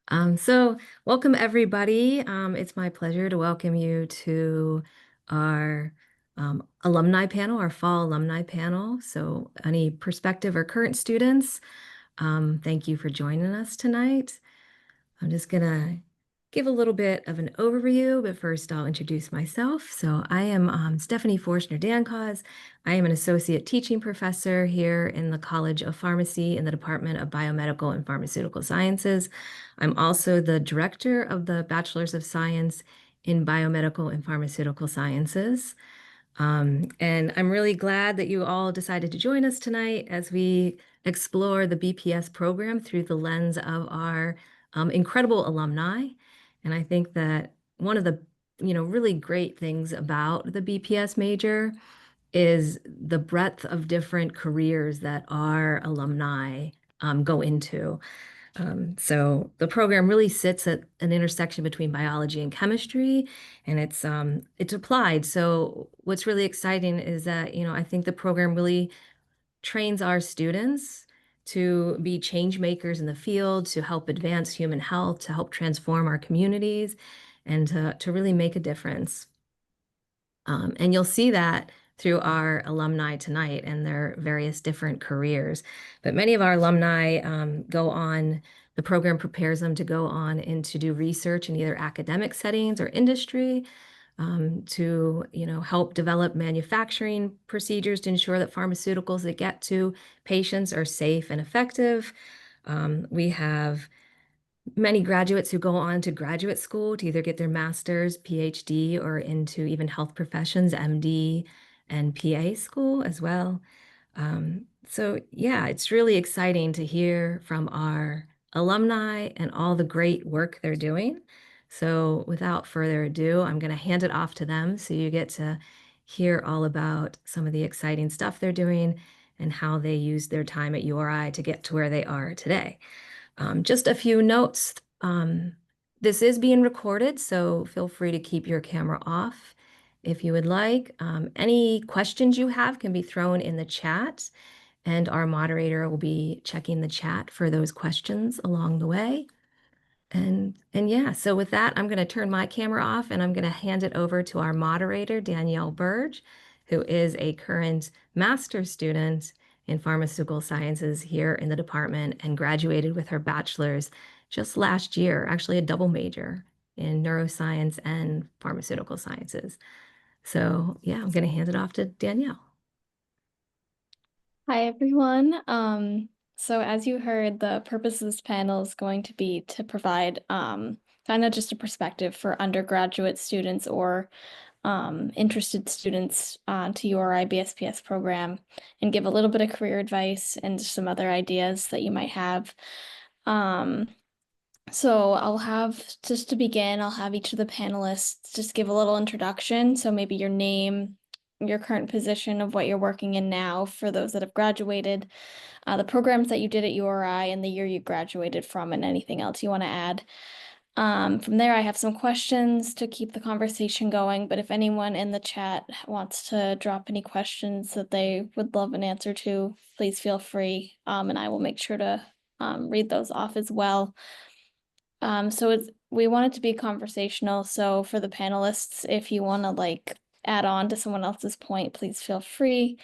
So welcome everybody. It's my pleasure to welcome you to our alumni panel, our fall alumni panel. So any prospective or current students, thank you for joining us tonight. I'm just gonna give a little bit of an overview, but first I'll introduce myself. So I am Stephanie Forstner-Dankos. I am an associate teaching professor here in the College of Pharmacy in the Department of Biomedical and Pharmaceutical Sciences. I'm also the director of the Bachelor's of Science in Biomedical and Pharmaceutical Sciences. And I'm really glad that you all decided to join us tonight as we explore the BPS program through the lens of our incredible alumni. And I think that one of the really great things about the BPS major is the breadth of different careers that our alumni go into. So the program really sits at an intersection between biology and chemistry, and it's applied. So what's really exciting is that, I think the program really trains our students to be change makers in the field, to help advance human health, to help transform our communities, and to really make a difference. And you'll see that through our alumni tonight and their various different careers. But many of our alumni go on, the program prepares them to go on and to do research in either academic settings or industry, to help develop manufacturing procedures to ensure that pharmaceuticals that get to patients are safe and effective. We have many graduates who go on to graduate school to either get their master's, PhD, or into even health professions, MD and PA school as well. So yeah, it's really exciting to hear from our alumni and all the great work they're doing. So without further ado, I'm going to hand it off to them so you get to hear all about some of the exciting stuff they're doing and how they use their time at URI to get to where they are today. Just a few notes. This is being recorded, so feel free to keep your camera off if you would like. Any questions you have can be thrown in the chat, and our moderator will be checking the chat for those questions along the way. And yeah, so with that, I'm going to turn my camera off and I'm going to hand it over to our moderator, Danielle Burge, who is a current master's student in pharmaceutical sciences here in the department and graduated with her bachelor's just last year, actually a double major in neuroscience and pharmaceutical sciences. So yeah, I'm going to hand it off to Danielle. Hi, everyone. So as you heard, the purpose of this panel is going to be to provide kind of just a perspective for undergraduate students or interested students to your IBSPS program and give a little bit of career advice and some other ideas that you might have. So I'll have, just to begin, I'll have each of the panelists just give a little introduction. So maybe your name, your current position of what you're working in now for those that have graduated, the programs that you did at URI and the year you graduated from, and anything else you want to add. From there, I have some questions to keep the conversation going, but if anyone in the chat wants to drop any questions that they would love an answer to, please feel free, and I will make sure to read those off as well. So we want it to be conversational. So for the panelists, if you want to like add on to someone else's point, please feel free.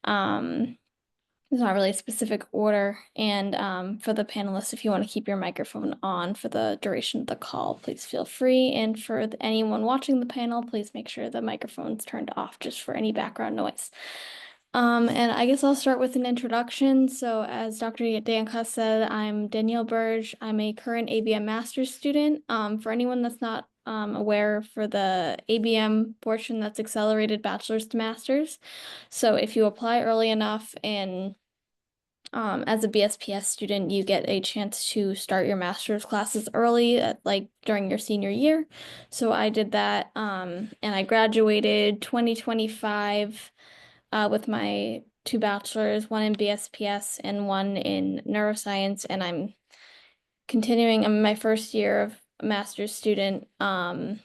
There's not really a specific order. And for the panelists, if you want to keep your microphone on for the duration of the call, please feel free. And for anyone watching the panel, please make sure the microphone's turned off just for any background noise. And I guess I'll start with an introduction. So as Dr. Dankos said, I'm Danielle Burge. I'm a current ABM master's student. For anyone that's not aware, for the ABM portion, that's accelerated bachelor's to master's. So if you apply early enough and as a BSPS student, you get a chance to start your master's classes early, like during your senior year. So I did that, and I graduated 2025 with my 2 bachelors, one in BSPS and one in neuroscience, and I'm continuing. I'm in my first year of a master's student, and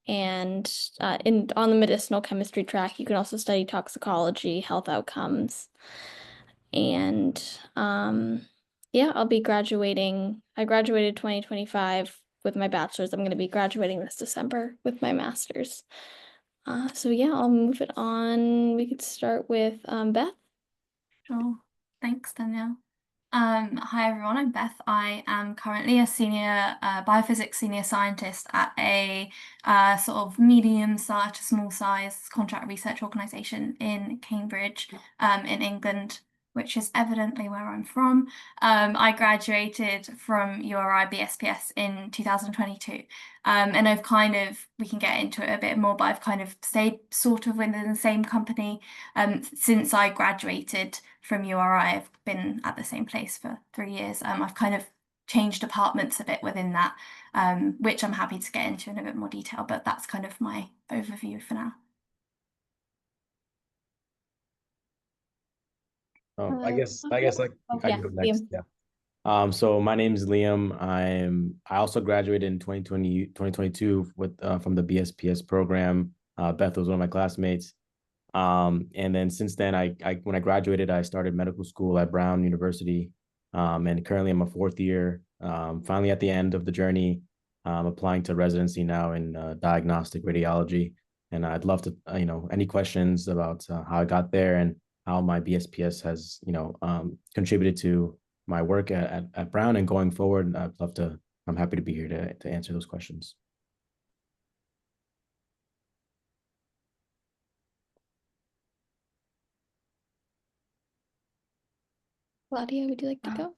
on the medicinal chemistry track, you can also study toxicology, health outcomes. And yeah, I'll be graduating I graduated 2025 with my bachelor's. I'm going to be graduating this December with my master's. So yeah, I'll move it on. We could start with Beth. Sure. Thanks, Danielle. Hi everyone, I'm Beth. I am currently a biophysics senior scientist at a sort of medium-sized to small-size contract research organisation in Cambridge, in England, which is evidently where I'm from. I graduated from URI BSPS in 2022. And we can get into it a bit more, but I've kind of stayed sort of within the same company since I graduated from URI. I've been at the same place for 3 years. I've kind of changed departments a bit within that, which I'm happy to get into in a bit more detail, but that's kind of my overview for now. I guess I Yeah, can go next. Liam. Yeah. So my name is Liam. I also graduated in 2022 with from the BSPS program. Beth was one of my classmates. And then since then, when I graduated, I started medical school at Brown University. And currently I'm a fourth year. Finally at the end of the journey, applying to residency now in diagnostic radiology. And I'd love to, any questions about how I got there and how my BSPS has, contributed to my work at Brown and going forward. I'm happy to be here to answer those questions. Claudia, would you like to go?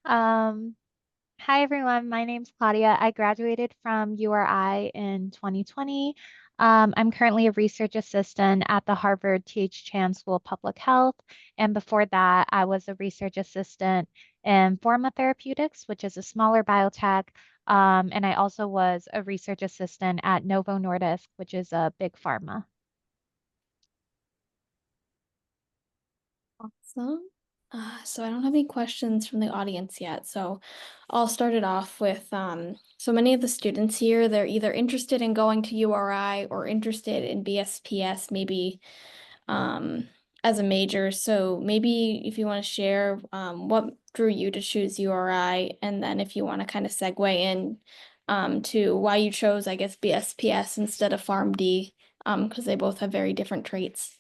Hi everyone, my name's Claudia. I graduated from URI in 2020. I'm currently a research assistant at the Harvard T.H. Chan School of Public Health. And before that, I was a research assistant in Forma Therapeutics, which is a smaller biotech. And I also was a research assistant at Novo Nordisk, which is a big pharma. Awesome. So I don't have any questions from the audience yet. So I'll start it off with so many of the students here, they're either interested in going to URI or interested in BSPS, maybe as a major. So maybe if you want to share what drew you to choose URI, and then if you want to kind of segue in to why you chose, I guess, BSPS instead of PharmD, because they both have very different traits.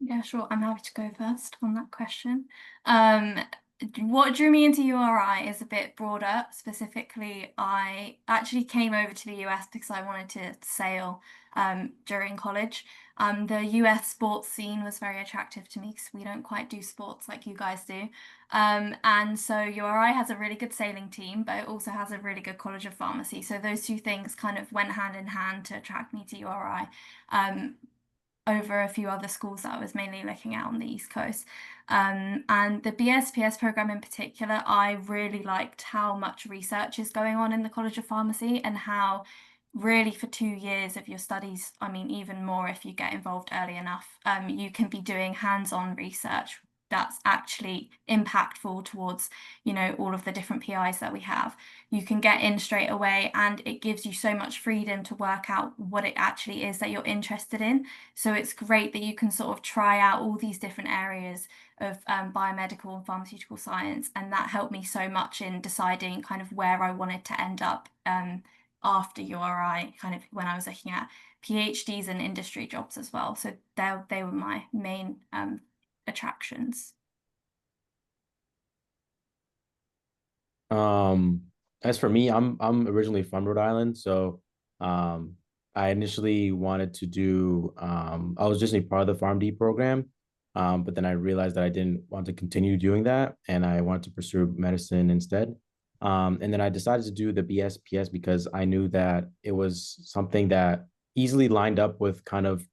Yeah, sure. I'm happy to go first on that question. What drew me into URI is a bit broader. Specifically, I actually came over to the US because I wanted to sail during college. The US sports scene was very attractive to me because we don't quite do sports like you guys do. And so URI has a really good sailing team, but it also has a really good College of Pharmacy. So those two things kind of went hand in hand to attract me to URI. Over a few other schools that I was mainly looking at on the East Coast. And the BSPS program in particular, I really liked how much research is going on in the College of Pharmacy and how really for 2 years of your studies, I mean, even more if you get involved early enough, you can be doing hands-on research that's actually impactful towards, all of the different PIs that we have. You can get in straight away and it gives you so much freedom to work out what it actually is that you're interested in. So it's great that you can sort of try out all these different areas of biomedical and pharmaceutical science. And that helped me so much in deciding kind of where I wanted to end up after URI, kind of when I was looking at PhDs and industry jobs as well. So they were my main attractions. As for me, I'm originally from Rhode Island, so I initially wanted to do I was just a part of the PharmD program, but then I realized that I didn't want to continue doing that, and I wanted to pursue medicine instead. And then I decided to do the BSPS because I knew that it was something that easily lined up with kind of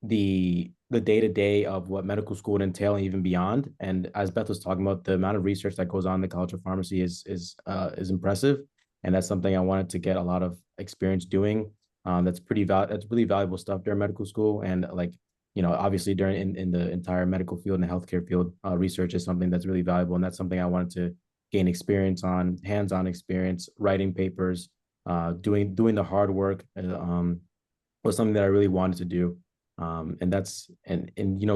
the day-to-day of what medical school would entail and even beyond. And as Beth was talking about, the amount of research that goes on in the College of Pharmacy is impressive. And that's something I wanted to get a lot of experience doing. That's really valuable stuff during medical school. And obviously in the entire medical field and the healthcare field, research is something that's really valuable. And that's something I wanted to gain experience on, hands-on experience, writing papers, doing the hard work, was something that I really wanted to do. And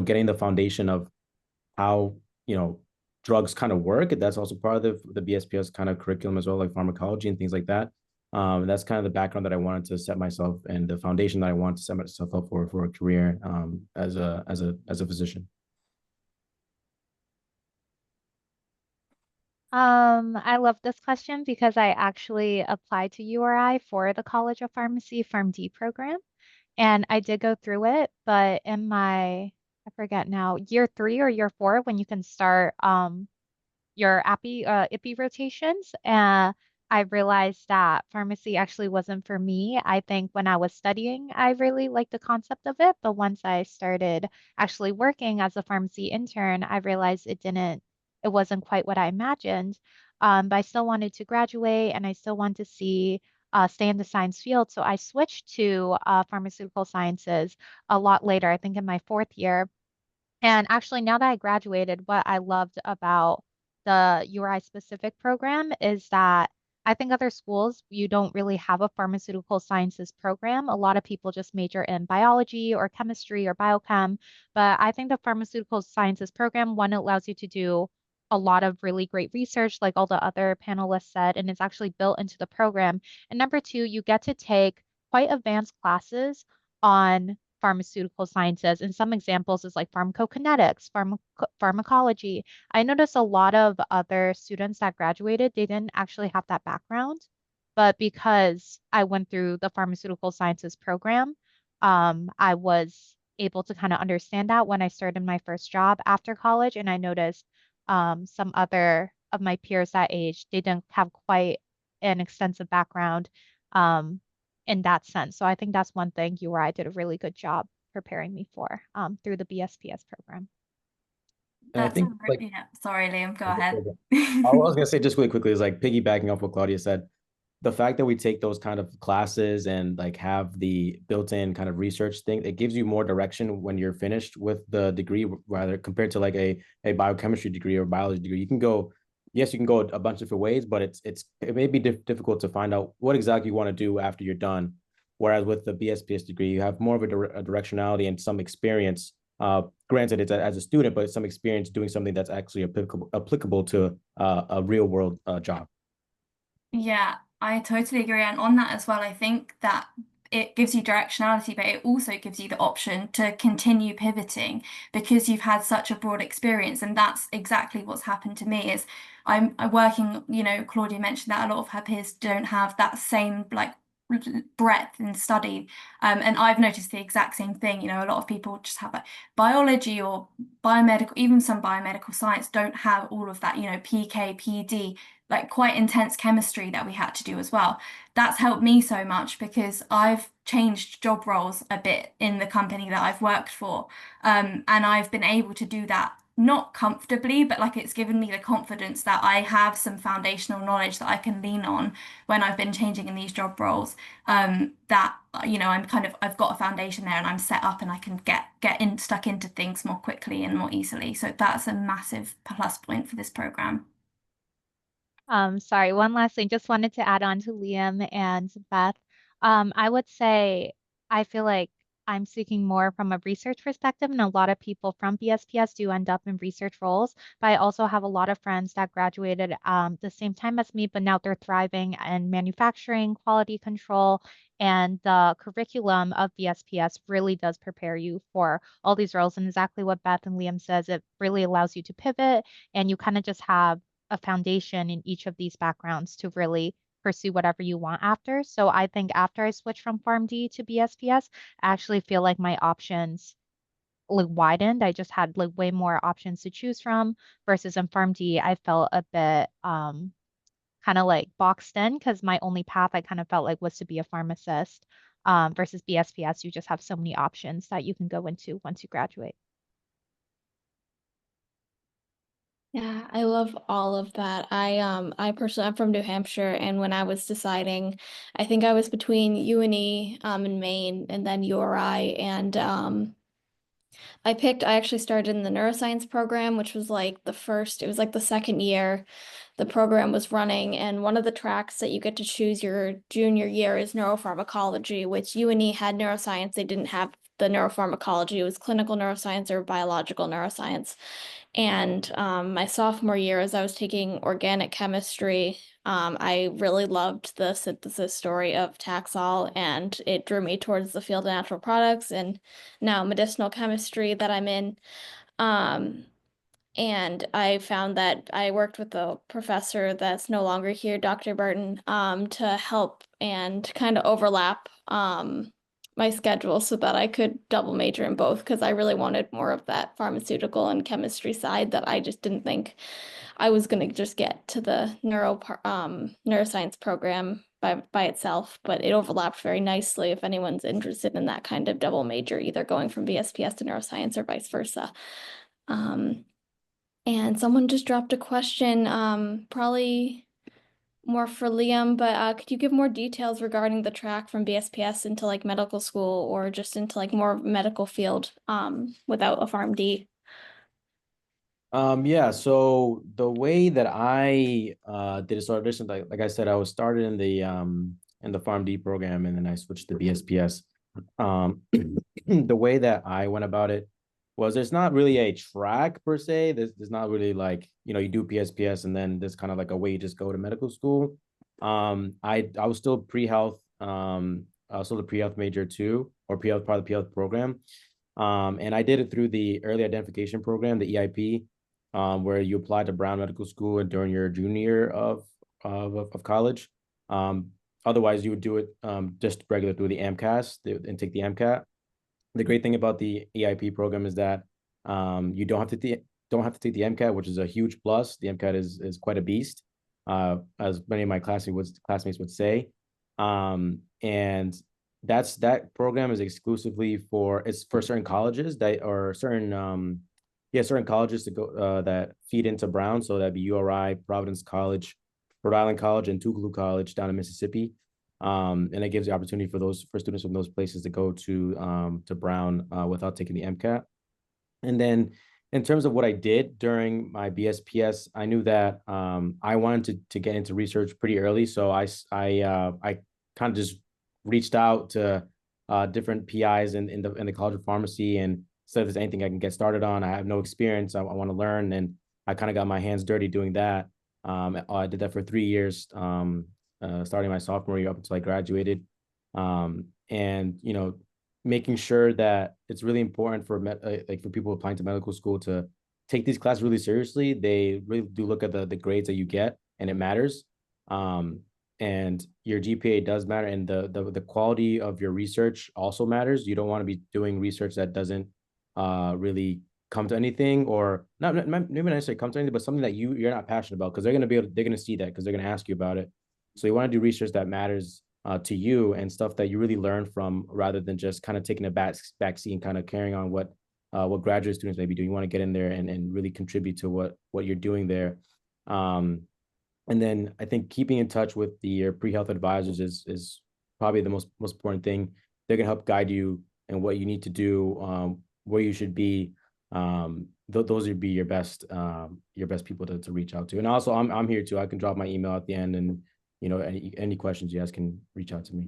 getting the foundation of how drugs kind of work. That's also part of the BSPS kind of curriculum as well, like pharmacology and things like that. That's kind of the background that I wanted to set myself and the foundation that I wanted to set myself up for a career as a physician. I love this question because I actually applied to URI for the College of Pharmacy PharmD program, and I did go through it, but in my, I forget now, year 3 or year 4, when you can start your IPI rotations. I realized that pharmacy actually wasn't for me. I think when I was studying, I really liked the concept of it, but once I started actually working as a pharmacy intern, I realized it wasn't quite what I imagined. But I still wanted to graduate and I still want to stay in the science field. So I switched to pharmaceutical sciences a lot later, I think in my 4th year. And actually, now that I graduated, what I loved about the URI specific program is that I think other schools, you don't really have a pharmaceutical sciences program. A lot of people just major in biology or chemistry or biochem. But I think the pharmaceutical sciences program, one, allows you to do a lot of really great research, like all the other panelists said, and it's actually built into the program. And number 2, you get to take quite advanced classes on pharmaceutical sciences. And some examples is like pharmacokinetics, pharmacology. I noticed a lot of other students that graduated, they didn't actually have that background. But because I went through the pharmaceutical sciences program, I was able to kind of understand that when I started my first job after college. And I noticed some other of my peers that age, they didn't have quite an extensive background. Um, in that sense. So I think that's one thing URI did a really good job preparing me for through the BSPS program. And I That's a think like yeah. Sorry, Liam, go I ahead. was gonna say just really quickly is like piggybacking off what Claudia said, the fact that we take those kind of classes and like have the built-in kind of research thing, it gives you more direction when you're finished with the degree, rather compared to like a biochemistry degree or biology degree. You can go, yes, you can go a bunch of different ways, but it may be difficult to find out what exactly you want to do after you're done. Whereas with the BSPS degree, you have more of a directionality and some experience. Granted, it's as a student, but some experience doing something that's actually applicable to a real world job. Yeah, I totally agree. And on that as well, I think that it gives you directionality, but it also gives you the option to continue pivoting because you've had such a broad experience. And that's exactly what's happened to me is I'm working, Claudia mentioned that a lot of her peers don't have that same like breadth in study. And I've noticed the exact same thing. A lot of people just have like biology or biomedical, even some biomedical science don't have all of that, PK, PD, like quite intense chemistry that we had to do as well. That's helped me so much because I've changed job roles a bit in the company that I've worked for. And I've been able to do that not comfortably, but like it's given me the confidence that I have some foundational knowledge that I can lean on when I've been changing in these job roles. That I've got a foundation there and I'm set up and I can get stuck into things more quickly and more easily. So that's a massive plus point for this program. Sorry, one last thing. Just wanted to add on to Liam and Beth. I would say I feel like I'm speaking more from a research perspective, and a lot of people from BSPS do end up in research roles. But I also have a lot of friends that graduated the same time as me, but now they're thriving in manufacturing, quality control, and the curriculum of BSPS really does prepare you for all these roles. And exactly what Beth and Liam says, it really allows you to pivot, and you kind of just have a foundation in each of these backgrounds to really pursue whatever you want after. So I think after I switched from PharmD to BSPS, I actually feel like my options like widened. I just had like way more options to choose from versus in PharmD, I felt a bit kind of like boxed in because my only path I kind of felt like was to be a pharmacist. Versus BSPS, you just have so many options that you can go into once you graduate. Yeah, I love all of that. I personally I'm from New Hampshire, and when I was deciding, I think I was between UNE in Maine and then URI, and I actually started in the neuroscience program, which was like it was like the second year the program was running. And one of the tracks that you get to choose your junior year is neuropharmacology, which UNE had neuroscience. They didn't have the neuropharmacology. It was clinical neuroscience or biological neuroscience. And my sophomore year, as I was taking organic chemistry, I really loved the synthesis story of Taxol, and it drew me towards the field of natural products and now medicinal chemistry that I'm in. Um, and I found that I worked with a professor that's no longer here, Dr. Burton, to help and kind of overlap my schedule so that I could double major in both because I really wanted more of that pharmaceutical and chemistry side that I just didn't think I was going to just get to the neuroscience program by itself, but it overlapped very nicely if anyone's interested in that kind of double major, either going from BSPS to neuroscience or vice versa. And someone just dropped a question, probably more for Liam, but could you give more details regarding the track from BSPS into like medical school or just into like more medical field without a PharmD? Yeah, so the way that I did it, so audition, like I said, I was started in the PharmD program and then I switched to BSPS. The way that I went about it was there's not really a track per se. There's not really like, you know, you do PSPS and then there's kind of like a way you just go to medical school. I was still pre-health, I was still a pre-health major too, or pre-health part of the pre-health program. And I did it through the early identification program, the EIP, where you apply to Brown Medical School and during your junior year of college. Otherwise, you would do it just regular through the AMCAS and take the MCAT. The great thing about the EIP program is that you don't have to take the MCAT, which is a huge plus. The MCAT is quite a beast, as many of my classmates would say. And that program is exclusively for certain colleges that are certain colleges to go that feed into Brown. So that'd be URI, Providence College, Rhode Island College, and Tougaloo College down in Mississippi. And it gives the opportunity for students from those places to go to Brown without taking the MCAT. And then in terms of what I did during my BSPS, I knew that I wanted to get into research pretty early. So I kind of just reached out to different PIs in the College of Pharmacy and said if there's anything I can get started on. I have no experience. I want to learn, and I kind of got my hands dirty doing that. I did that for 3 years, starting my sophomore year up until I graduated. And you know, making sure that it's really important for like for people applying to medical school to take these classes really seriously. They really do look at the grades that you get, and it matters. And your GPA does matter, and the quality of your research also matters. You don't want to be doing research that doesn't really come to anything, or not maybe not necessarily come to anything, but something that you're not passionate about, because they're going to see that because they're going to ask you about it. So you want to do research that matters to you and stuff that you really learn from, rather than just kind of taking a back seat and kind of carrying on what graduate students may be doing. You want to get in there and really contribute to what you're doing there. And then I think keeping in touch with your pre-health advisors is probably the most important thing. They're gonna help guide you and what you need to do, where you should be. Those would be your best people to reach out to. And also, I'm here too. I can drop my email at the end, and you know, any questions you guys can reach out to me.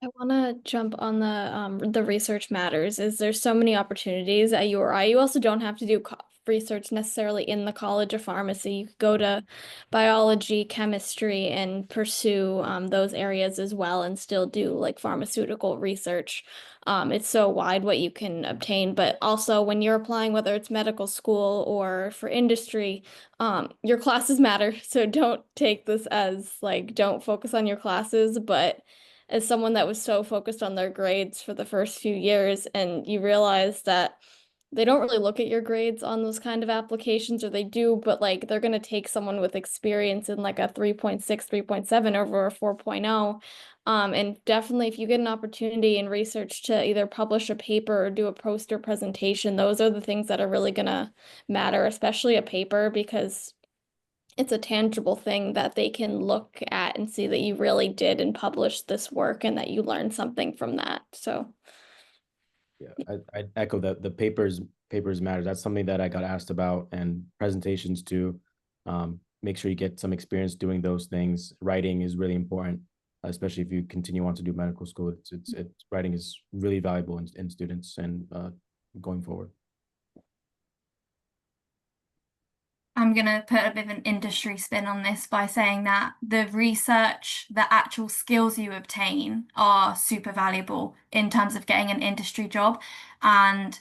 I want to jump on the research matters. Is there so many opportunities at URI? You also don't have to do research necessarily in the College of Pharmacy. You could go to biology, chemistry, and pursue those areas as well, and still do like pharmaceutical research. It's so wide what you can obtain, but also when you're applying, whether it's medical school or for industry, your classes matter. So don't take this as like don't focus on your classes, but as someone that was so focused on their grades for the first few years, and you realize that they don't really look at your grades on those kind of applications, or they do, but like they're going to take someone with experience in like a 3.6, 3.7 over a 4.0. And definitely if you get an opportunity in research to either publish a paper or do a poster presentation, those are the things that are really going to matter, especially a paper, because it's a tangible thing that they can look at and see that you really did and published this work and that you learned something from that. So Yeah, I echo that. The papers matter. That's something that I got asked about, and presentations too. Make sure you get some experience doing those things. Writing is really important, especially if you continue on to do medical school. It's writing is really valuable in students and going forward. I'm going to put a bit of an industry spin on this by saying that the research, the actual skills you obtain are super valuable in terms of getting an industry job. And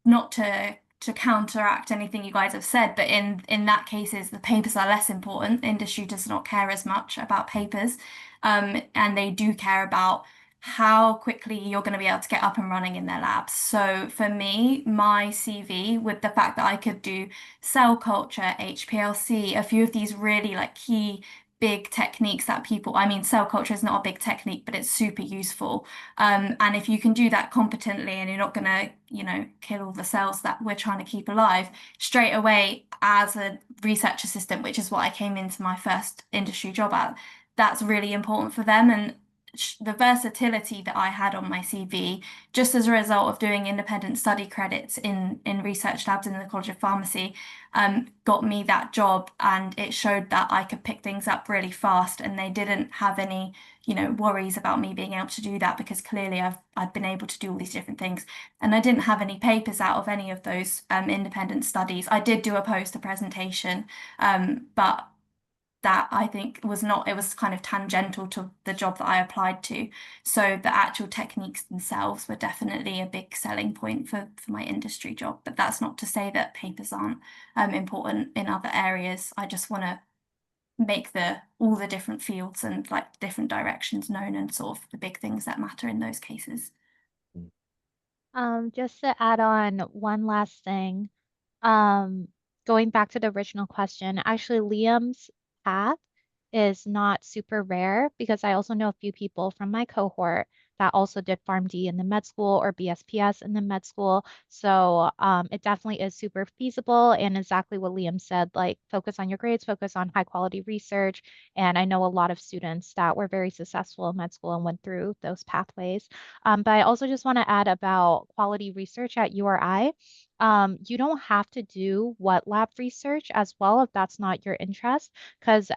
not to counteract anything you guys have said, but in that cases, the papers are less important. Industry does not care as much about papers, and they do care about how quickly you're going to be able to get up and running in their labs. So for me, my CV, with the fact that I could do cell culture, HPLC, a few of these really like key big techniques that people, I mean, cell culture is not a big technique, but it's super useful. And if you can do that competently and you're not going to, kill all the cells that we're trying to keep alive straight away as a research assistant, which is what I came into my first industry job at, that's really important for them. And the versatility that I had on my CV, just as a result of doing independent study credits in research labs in the College of Pharmacy, got me that job, and it showed that I could pick things up really fast, and they didn't have any, worries about me being able to do that because clearly I've been able to do all these different things, and I didn't have any papers out of any of those independent studies. I did do a poster presentation, but that I think was not, it was kind of tangential to the job that I applied to. So the actual techniques themselves were definitely a big selling point for my industry job. But that's not to say that papers aren't important in other areas. I just want to make all the different fields and like different directions known and sort of the big things that matter in those cases. Just to add on one last thing, um, going back to the original question, actually Liam's path is not super rare because I also know a few people from my cohort that also did PharmD in the med school or BSPS in the med school. So it definitely is super feasible and exactly what Liam said, like focus on your grades, focus on high quality research. And I know a lot of students that were very successful in med school and went through those pathways. But I also just want to add about quality research at URI. You don't have to do wet lab research as well if that's not your interest. Because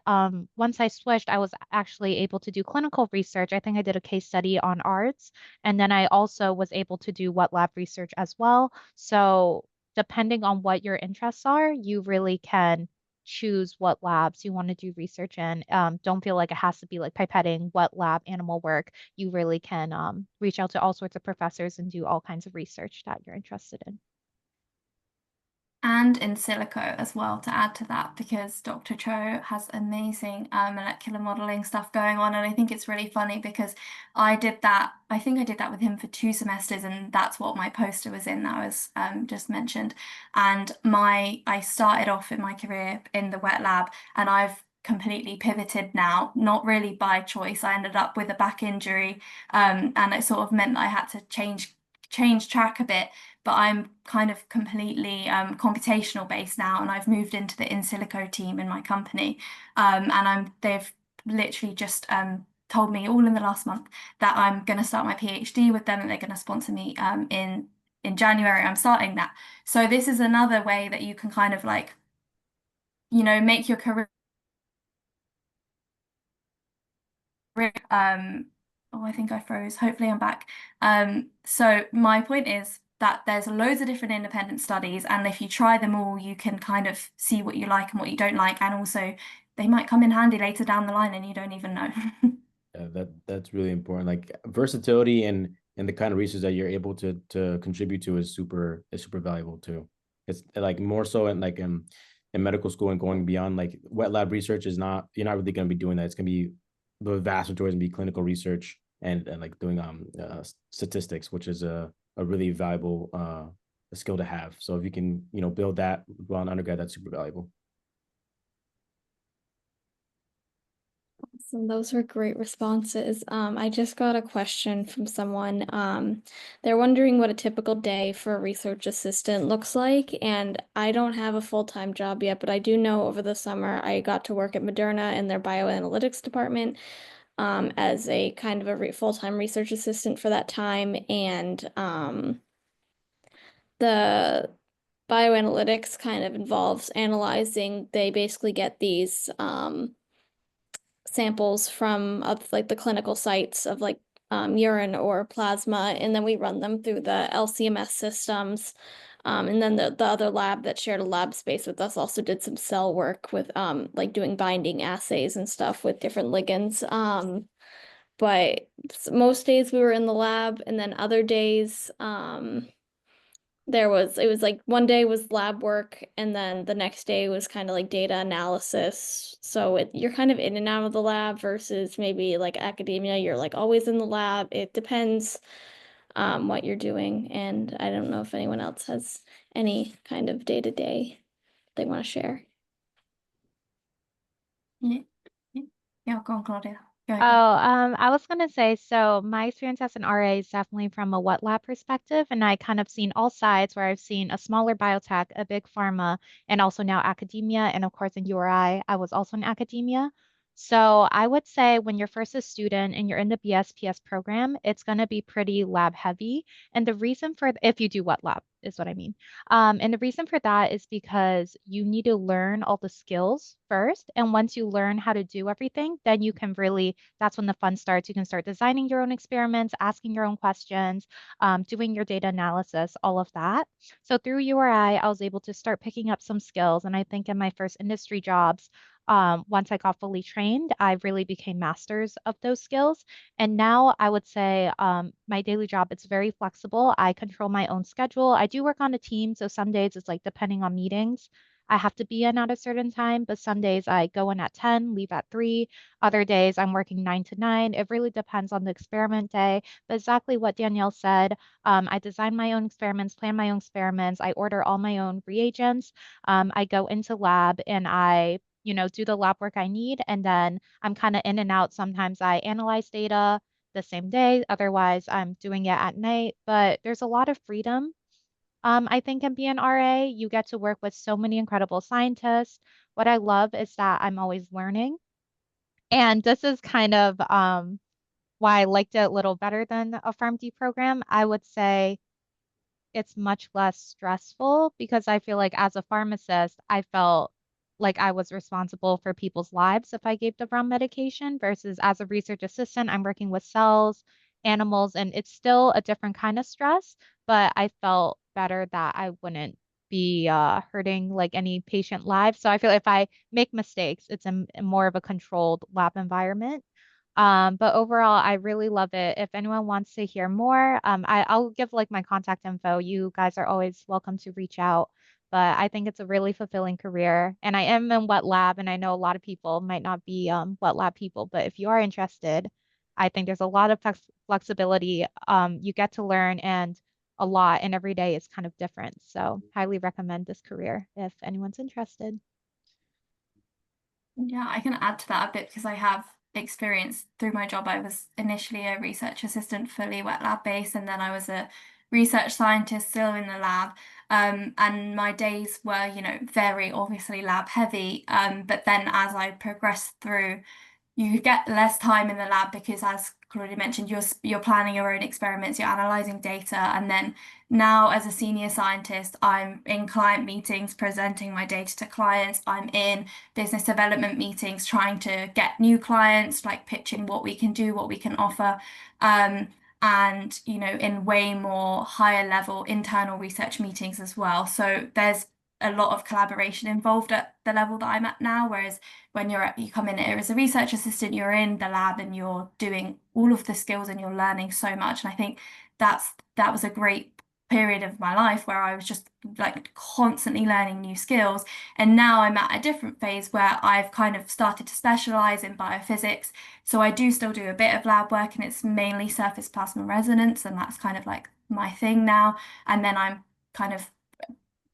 once I switched, I was actually able to do clinical research. I think I did a case study on ARDS, and then I also was able to do wet lab research as well. So depending on what your interests are, you really can choose what labs you want to do research in. Don't feel like it has to be like pipetting, wet lab, animal work. You really can reach out to all sorts of professors and do all kinds of research that you're interested in. And in silico as well, to add to that, because Dr. Cho has amazing molecular modeling stuff going on. And I think it's really funny because I think I did that with him for 2 semesters, and that's what my poster was in, that was just mentioned. And I started off in my career in the wet lab, and I've completely pivoted now, not really by choice. I ended up with a back injury, and it sort of meant that I had to change track a bit, but I'm kind of completely computational based now, and I've moved into the in silico team in my company, and they've literally just told me all in the last month that I'm going to start my PhD with them, and they're going to sponsor me in January. I'm starting that. So this is another way that you can kind of like, make your career. Oh, I think I froze. Hopefully I'm back. So my point is that there's loads of different independent studies, and if you try them all, you can kind of see what you like and what you don't like, and also they might come in handy later down the line and you don't even know. Yeah, that's really important. Like versatility and the kind of research that you're able to contribute to is super valuable too. It's like more so in medical school and going beyond, like wet lab research is not, you're not really going to be doing that. It's going to be, the vast majority is going to be clinical research and like doing statistics, which is a really valuable a skill to have. So if you can, build that while an undergrad, that's super valuable. Awesome. Those were great responses. I just got a question from someone. They're wondering what a typical day for a research assistant looks like. And I don't have a full-time job yet, but I do know over the summer I got to work at Moderna in their bioanalytics department as a kind of a full-time research assistant for that time. And the bioanalytics kind of involves analyzing, they basically get these samples from like the clinical sites of like urine or plasma, and then we run them through the LCMS systems And then the other lab that shared a lab space with us also did some cell work with like doing binding assays and stuff with different ligands. But most days we were in the lab, and then other days it was like one day was lab work, and then the next day was kind of like data analysis. So you're kind of in and out of the lab versus maybe like academia, you're like always in the lab. It depends what you're doing, and I don't know if anyone else has any kind of day-to-day they want to share. Yeah, yeah, go on, Claudia. Go, Oh, go. I was gonna say, so my experience as an RA is definitely from a wet lab perspective, and I kind of seen all sides where I've seen a smaller biotech, a big pharma, and also now academia, and of course in URI, I was also in academia. So I would say when you're first a student and you're in the BSPS program, it's gonna be pretty lab heavy. And the reason for, if you do wet lab, is what I mean. And the reason for that is because you need to learn all the skills first. And once you learn how to do everything, then you can really, that's when the fun starts. You can start designing your own experiments, asking your own questions, doing your data analysis, all of that. So through URI, I was able to start picking up some skills. And I think in my first industry jobs, once I got fully trained, I really became masters of those skills. And now I would say my daily job, it's very flexible. I control my own schedule. I do work on a team. So some days it's like depending on meetings, I have to be in at a certain time, but some days I go in at 10, leave at 3. Other days I'm working 9 to 9. It really depends on the experiment day. But exactly what Danielle said, I design my own experiments, plan my own experiments. I order all my own reagents. I go into lab and I do the lab work I need. And then I'm kind of in and out. Sometimes I analyze data the same day. Otherwise, I'm doing it at night. But there's a lot of freedom. I think in being RA, you get to work with so many incredible scientists. What I love is that I'm always learning. And this is kind of why I liked it a little better than a PharmD program. I would say it's much less stressful because I feel like as a pharmacist, I felt like I was responsible for people's lives if I gave the wrong medication versus as a research assistant, I'm working with cells, animals, and it's still a different kind of stress, but I felt better that I wouldn't be hurting like any patient lives. So I feel if I make mistakes, it's a more of a controlled lab environment. But overall, I really love it. If anyone wants to hear more, I'll give like my contact info. You guys are always welcome to reach out. But I think it's a really fulfilling career. And I am in wet lab, and I know a lot of people might not be wet lab people, but if you are interested, I think there's a lot of flexibility. You get to learn and a lot, and every day is kind of different. So highly recommend this career if anyone's interested. Yeah, I can add to that a bit because I have experience through my job. I was initially a research assistant, fully wet lab based, and then I was a research scientist still in the lab. And my days were, very obviously lab heavy. But then as I progressed through, you get less time in the lab because, as Claudia mentioned, you're planning your own experiments, you're analyzing data, and then now as a senior scientist, I'm in client meetings presenting my data to clients. I'm in business development meetings trying to get new clients, like pitching what we can do, what we can offer. And in way more higher level internal research meetings as well. So there's a lot of collaboration involved at the level that I'm at now, whereas when you come in here as a research assistant, you're in the lab and you're doing all of the skills and you're learning so much. And I think that was a great period of my life where I was just like constantly learning new skills. And now I'm at a different phase where I've kind of started to specialize in biophysics. So I do still do a bit of lab work and it's mainly surface plasma resonance, and that's kind of like my thing now. And then I'm kind of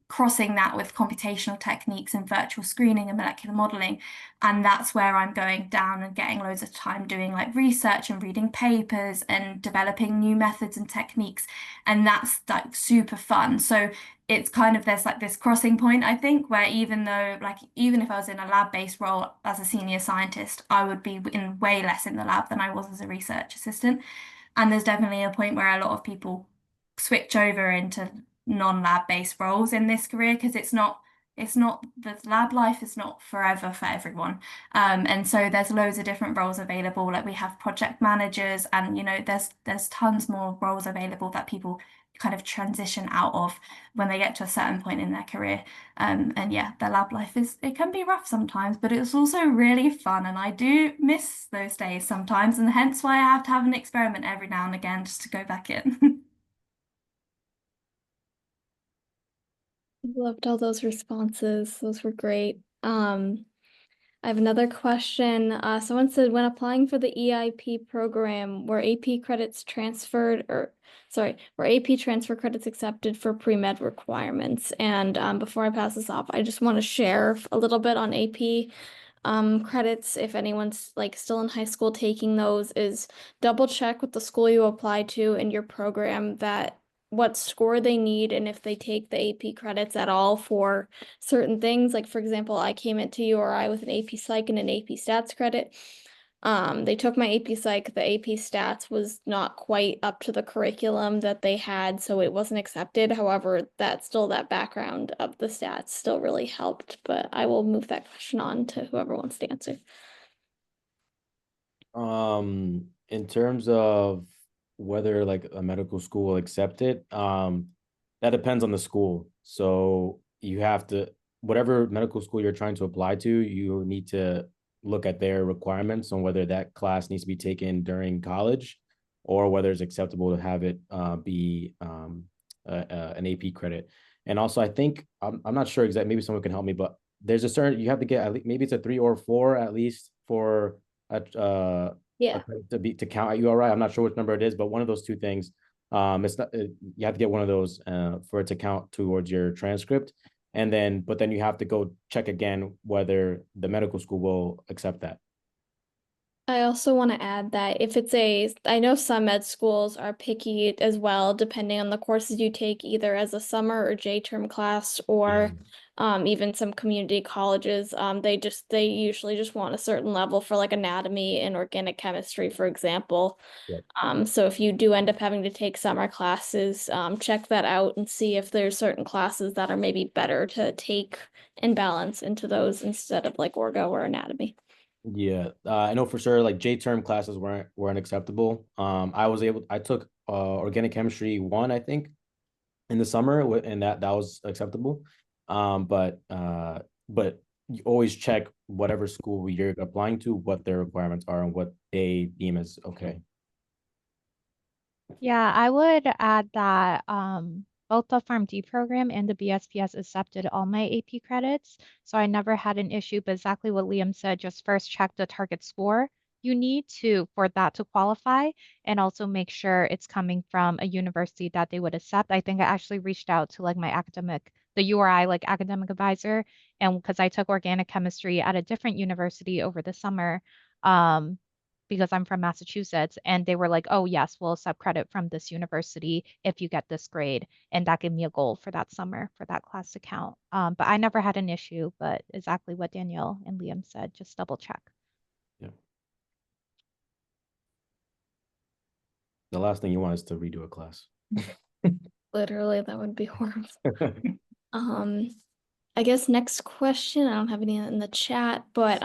crossing that with computational techniques and virtual screening and molecular modeling. And that's where I'm going down and getting loads of time doing like research and reading papers and developing new methods and techniques. And that's like super fun. So it's kind of there's like this crossing point, I think, where even if I was in a lab-based role as a senior scientist, I would be in way less in the lab than I was as a research assistant. And there's definitely a point where a lot of people switch over into non-lab based roles in this career because it's not the lab life is not forever for everyone. And so there's loads of different roles available. Like we have project managers and there's tons more roles available that people kind of transition out of when they get to a certain point in their career. And yeah, the lab life it can be rough sometimes, but it's also really fun. And I do miss those days sometimes. And hence why I have to have an experiment every now and again just to go back in. Loved all those responses. Those were great. I have another question. Someone said when applying for the EIP program, were AP credits transferred were AP transfer credits accepted for pre-med requirements? And before I pass this off, I just want to share a little bit on AP credits. If anyone's like still in high school taking those, is double check with the school you apply to in your program that what score they need and if they take the AP credits at all for certain things. Like for example, I came into URI with an AP Psych and an AP Stats credit. They took my AP Psych, the AP Stats was not quite up to the curriculum that they had, so it wasn't accepted. However, that background of the stats still really helped, but I will move that question on to whoever wants to answer. In terms of whether like a medical school will accept it, that depends on the school. So you have to, whatever medical school you're trying to apply to, you need to look at their requirements on whether that class needs to be taken during college or whether it's acceptable to have it be an AP credit. And also, I think I'm not sure exactly. Maybe someone can help me, but there's a certain you have to get at least maybe it's a 3 or 4 at least for a Yeah. to count at URI. I'm not sure which number it is, but one of those two things. It's not you have to get one of those for it to count towards your transcript, and then you have to go check again whether the medical school will accept that. I also want to add that I know some med schools are picky as well, depending on the courses you take, either as a summer or J-term class, or even some community colleges. They usually just want a certain level for like anatomy and organic chemistry, for example. Yep. So if you do end up having to take summer classes, check that out and see if there's certain classes that are maybe better to take and balance into those instead of like orgo or anatomy. Yeah, I know for sure. Like J-term classes weren't acceptable. I took organic chemistry 1, I think, in the summer, and that was acceptable. But you always check whatever school you're applying to, what their requirements are and what they deem as okay. Yeah, I would add that both the PharmD program and the BSPS accepted all my AP credits. So I never had an issue, but exactly what Liam said, just first check the target score you need to for that to qualify and also make sure it's coming from a university that they would accept. I think I actually reached out to like the URI like academic advisor, and because I took organic chemistry at a different university over the summer. Um, because I'm from Massachusetts, and they were like, oh, yes, we'll accept credit from this university if you get this grade. And that gave me a goal for that summer for that class to count. But I never had an issue, but exactly what Danielle and Liam said, just double check. Yeah. The last thing you want is to redo a class. Literally, that would be horrible. I guess next question, I don't have any in the chat, but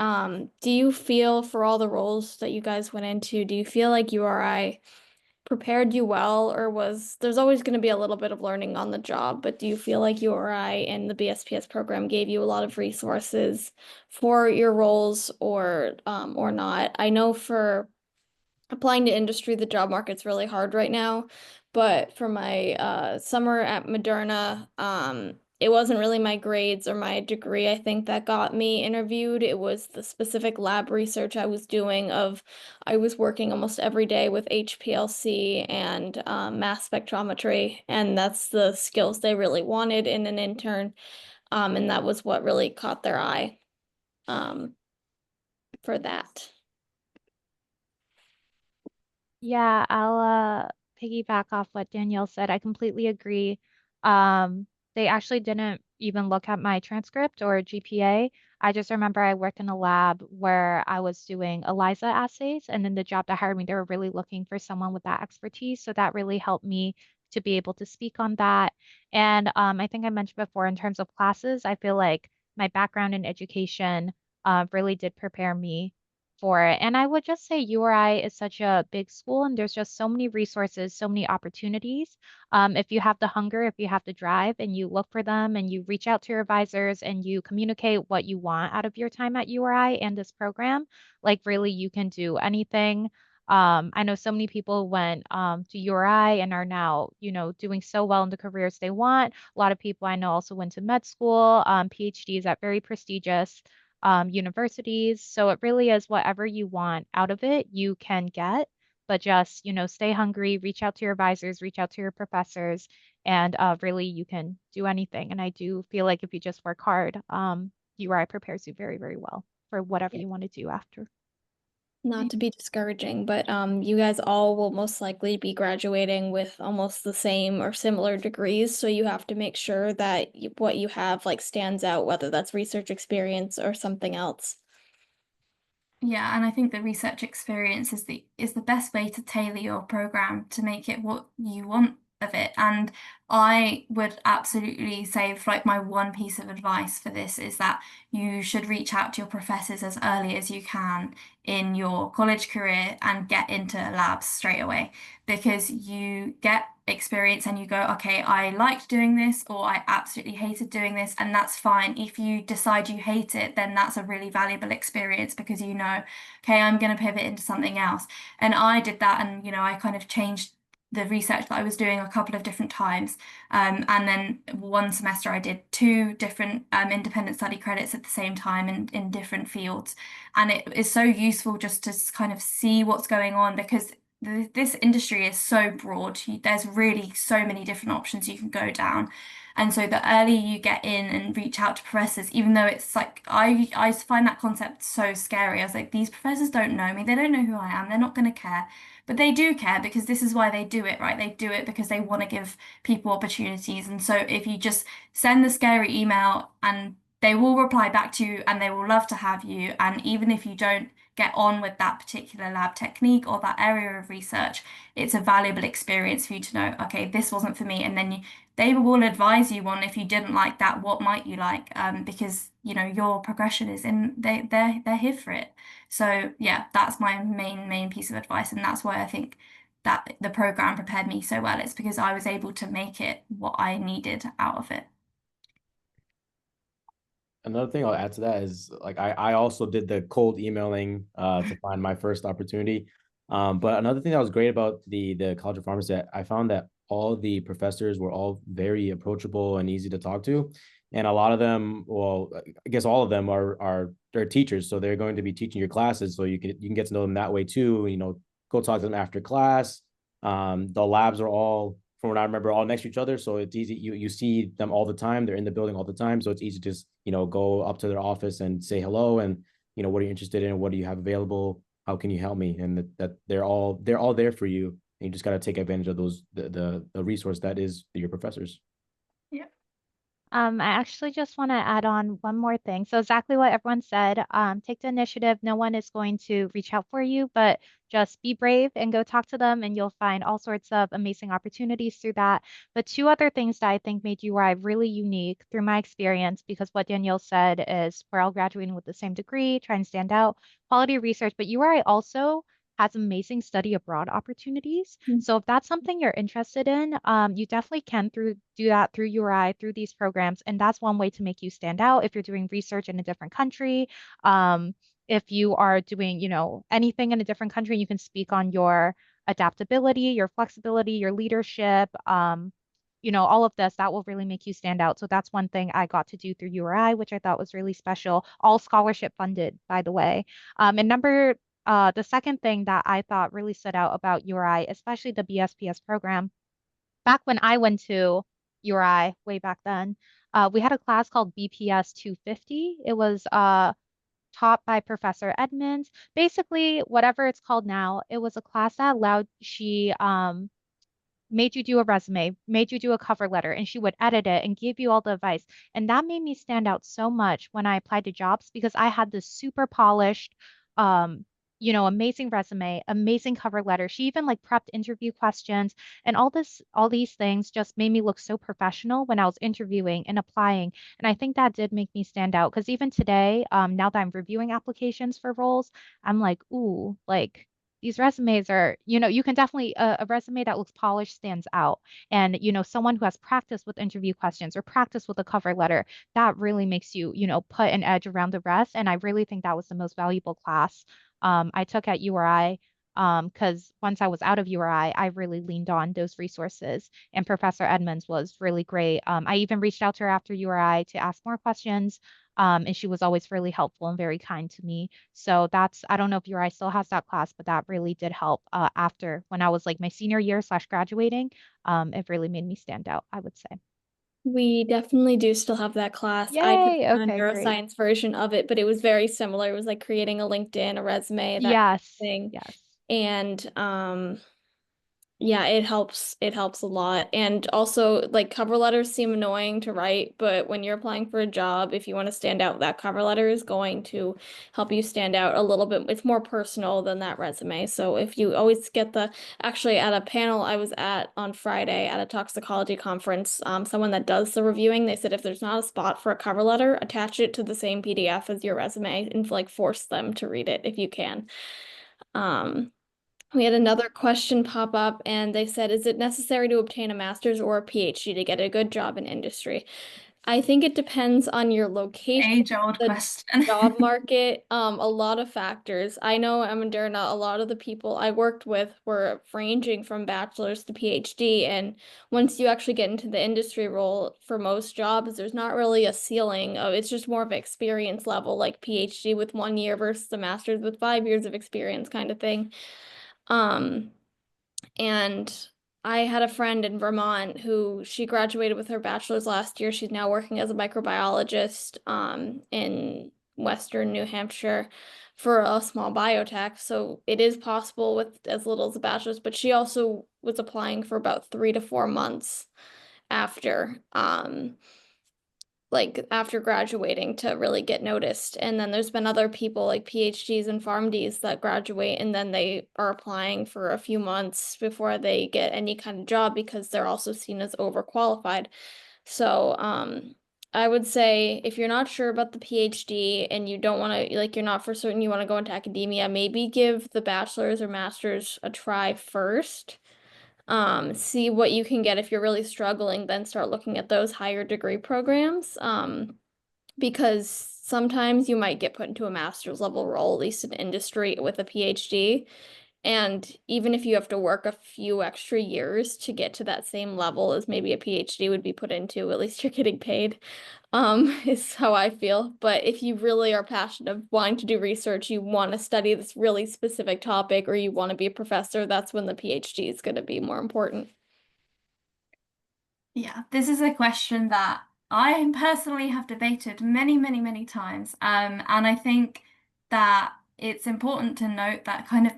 do you feel for all the roles that you guys went into, do you feel like URI prepared you well, or there's always going to be a little bit of learning on the job, but do you feel like URI and the BSPS program gave you a lot of resources for your roles or not? I know for applying to industry, the job market's really hard right now. But for my summer at Moderna, it wasn't really my grades or my degree, I think, that got me interviewed. It was the specific lab research I was doing I was working almost every day with HPLC and mass spectrometry, and that's the skills they really wanted in an intern. And that was what really caught their eye for that. Yeah, I'll piggyback off what Danielle said. I completely agree. They actually didn't even look at my transcript or GPA. I just remember I worked in a lab where I was doing ELISA assays, and then the job that hired me, they were really looking for someone with that expertise. So that really helped me to be able to speak on that. And I think I mentioned before, in terms of classes, I feel like my background in education really did prepare me for it. And I would just say URI is such a big school and there's just so many resources, so many opportunities. If you have the hunger, if you have the drive and you look for them and you reach out to your advisors and you communicate what you want out of your time at URI and this program, like really you can do anything. I know so many people went to URI and are now, doing so well in the careers they want. A lot of people I know also went to med school, PhDs at very prestigious universities. So it really is whatever you want out of it, you can get, but just, stay hungry, reach out to your advisors, reach out to your professors, and really you can do anything. And I do feel like if you just work hard, URI prepares you very, very well for whatever you want to do after. Not to be discouraging, but you guys all will most likely be graduating with almost the same or similar degrees, so you have to make sure that what you have like stands out, whether that's research experience or something else. Yeah, and I think the research experience is the best way to tailor your program to make it what you want of it. And I would absolutely say, like, my one piece of advice for this is that you should reach out to your professors as early as you can in your college career and get into labs straight away, because you get experience and you go, okay, I liked doing this or I absolutely hated doing this, and that's fine. If you decide you hate it, then that's a really valuable experience because you know, okay, I'm going to pivot into something else. And I did that, and I kind of changed the research that I was doing a couple of different times. And then one semester I did two different independent study credits at the same time in different fields. And it is so useful just to kind of see what's going on, because this industry is so broad. There's really so many different options you can go down. And so the earlier you get in and reach out to professors, even though it's like, I find that concept so scary. I was like, these professors don't know me. They don't know who I am. They're not going to care. But they do care, because this is why they do it, right? They do it because they want to give people opportunities. And so if you just send the scary email, and they will reply back to you and they will love to have you. And even if you don't get on with that particular lab technique or that area of research, it's a valuable experience for you to know, okay, this wasn't for me. And then they will advise you on, if you didn't like that, what might you like? Because your progression is in, they're here for it. So yeah, that's my main piece of advice, and that's why I think that the program prepared me so well. It's because I was able to make it what I needed out of it. Another thing I'll add to that is, like, I also did the cold emailing to find my first opportunity. But another thing that was great about the College of Pharmacy, I found that all the professors were all very approachable and easy to talk to. And a lot of them, well, I guess all of them they're teachers, so they're going to be teaching your classes, so you can get to know them that way too. Go talk to them after class. The labs are all, from what I remember, all next to each other. So it's easy. You see them all the time. They're in the building all the time. So it's easy to just, go up to their office and say hello, and, what are you interested in? What do you have available? How can you help me? And that they're all there for you. And you just got to take advantage of those, the resource that is your professors. Yeah. I actually just want to add on one more thing. So exactly what everyone said. Take the initiative. No one is going to reach out for you, but just be brave and go talk to them, and you'll find all sorts of amazing opportunities through that. But two other things that I think made URI really unique through my experience, because what Danielle said is we're all graduating with the same degree, trying to stand out, quality research, but URI also has amazing study abroad opportunities. Mm. So if that's something you're interested in, you definitely can do that through URI, through these programs. And that's one way to make you stand out if you're doing research in a different country. If you are doing, anything in a different country, you can speak on your adaptability, your flexibility, your leadership, all of this, that will really make you stand out. So that's one thing I got to do through URI, which I thought was really special. All scholarship funded, by the way. The second thing that I thought really stood out about URI, especially the BSPS program, back when I went to URI way back then, we had a class called BPS 250. It was taught by Professor Edmonds. Basically, whatever it's called now, it was a class that allowed she made you do a resume, made you do a cover letter, and she would edit it and give you all the advice. And that made me stand out so much when I applied to jobs, because I had this super polished, um, amazing resume, amazing cover letter. She even like prepped interview questions and all these things just made me look so professional when I was interviewing and applying. And I think that did make me stand out because even today, now that I'm reviewing applications for roles, I'm like, ooh, like these resumes are, you can definitely, a resume that looks polished stands out. And, someone who has practice with interview questions or practice with a cover letter, that really makes you, put an edge around the rest. And I really think that was the most valuable class I took at URI because once I was out of URI, I really leaned on those resources. And Professor Edmonds was really great. I even reached out to her after URI to ask more questions. And she was always really helpful and very kind to me. So I don't know if URI still has that class, but that really did help after when I was like my senior year slash graduating. It really made me stand out, I would say. We definitely do still have that class. I took Yay. the Okay, great. neuroscience version of it, but it was very similar. It was like creating a LinkedIn, a resume, that Yes. thing. Yes. And yeah, it helps a lot. And also like cover letters seem annoying to write, but when you're applying for a job, if you want to stand out, that cover letter is going to help you stand out a little bit. It's more personal than that resume. So if you always get actually at a panel I was at on Friday at a toxicology conference, someone that does the reviewing, they said if there's not a spot for a cover letter, attach it to the same PDF as your resume and like force them to read it if you can. We had another question pop up and they said, is it necessary to obtain a master's or a PhD to get a good job in industry? I think it depends on your location, Age-old the question. job market, a lot of factors. I know I'm Moderna, a lot of the people I worked with were ranging from bachelor's to PhD. And once you actually get into the industry role for most jobs, there's not really a ceiling of it's just more of an experience level, like PhD with 1 year versus a master's with 5 years of experience kind of thing. Um, and I had a friend in Vermont who she graduated with her bachelor's last year. She's now working as a microbiologist in Western New Hampshire for a small biotech. So it is possible with as little as a bachelor's, but she also was applying for about 3 to 4 months after like after graduating to really get noticed. And then there's been other people like PhDs and PharmDs that graduate and then they are applying for a few months before they get any kind of job because they're also seen as overqualified. So, I would say if you're not sure about the PhD and you don't want to, like, you're not for certain you want to go into academia, maybe give the bachelor's or master's a try first. See what you can get. If you're really struggling, then start looking at those higher degree programs. Because sometimes you might get put into a master's level role, at least in industry with a PhD. And even if you have to work a few extra years to get to that same level as maybe a PhD would be put into, at least you're getting paid, is how I feel. But if you really are passionate of wanting to do research, you want to study this really specific topic, or you want to be a professor, that's when the PhD is going to be more important. Yeah, this is a question that I personally have debated many, many, many times. And I think that it's important to note that kind of